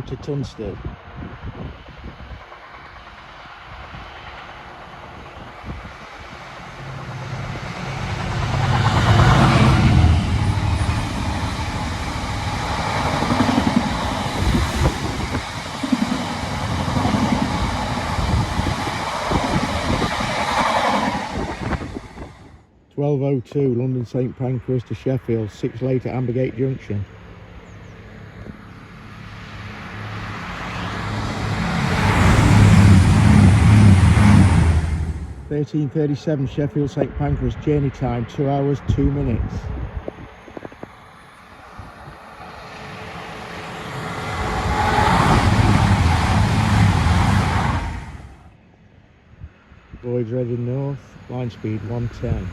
Crewe to Tunstead. (12:02) London St Pancras to Sheffield, 6 late at Ambergate Junction. 13:37 Sheffield St Pancras, journey time 2 hours 2 minutes. Voyage Reading North, line speed 110.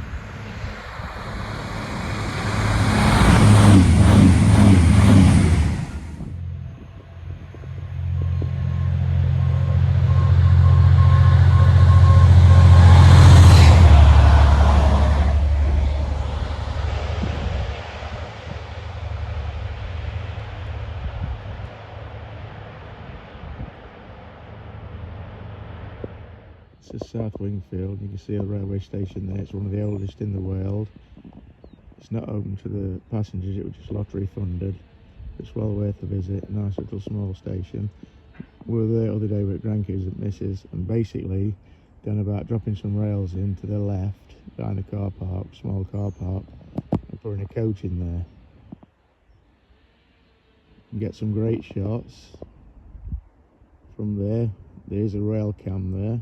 This is South Wingfield. You can see the railway station there. It's one of the oldest in the world. It's not open to the passengers, it was just lottery funded. It's well worth a visit. Nice little small station. We were there the other day with grandkids and missus, and basically down about dropping some rails in to the left behind a car park, small car park, and putting a coach in there. You can get some great shots from there. There's a rail cam there.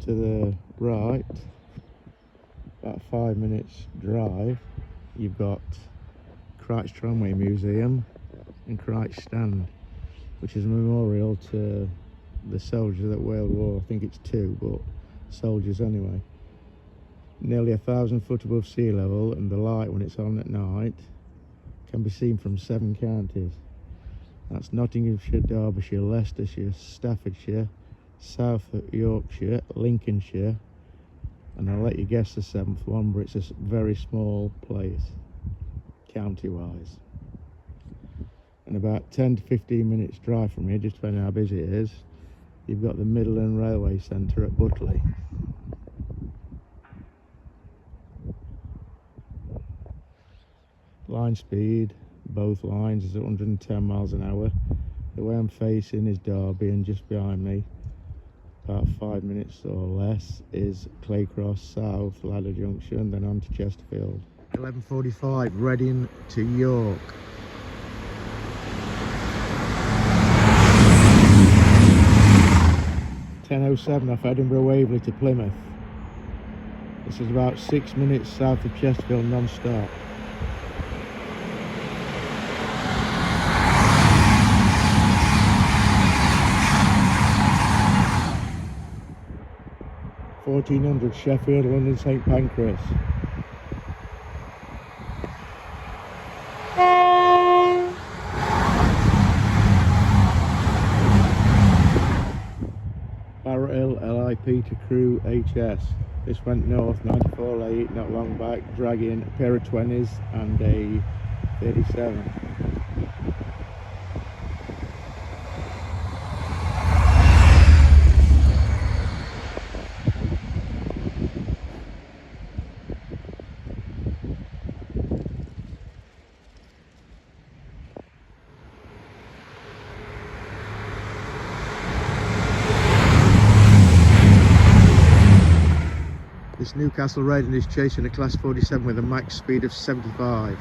To the right, about 5 minutes drive, you've got Crewe Tramway Museum and Crewe Stand, which is a memorial to the soldiers at World War, I think it's 2, but soldiers anyway. Nearly 1,000 foot above sea level, and the light when it's on at night can be seen from 7 counties. That's Nottinghamshire, Derbyshire, Leicestershire, Staffordshire, South Yorkshire, Lincolnshire, and I'll let you guess the 7th one, but it's a very small place, county-wise. And about 10 to 15 minutes drive from here, just depending on how busy it is, you've got the Midland Railway Centre at Butley. Line speed, both lines, is 110 miles an hour. The way I'm facing is Derby, and just behind me, about 5 minutes or less, is Claycross South, Ladder Junction, then on to Chesterfield. 11:45 Reading to York. (10:07) off Edinburgh Waverley to Plymouth. This is about 6 minutes south of Chesterfield non-stop. (1400) Sheffield, London St Pancras. BARROWHILL LIP to Crewe HS. This went north 94 late, not long back, dragging a pair of 20s and a 37. This Newcastle Reading is chasing a class 47 with a max speed of 75.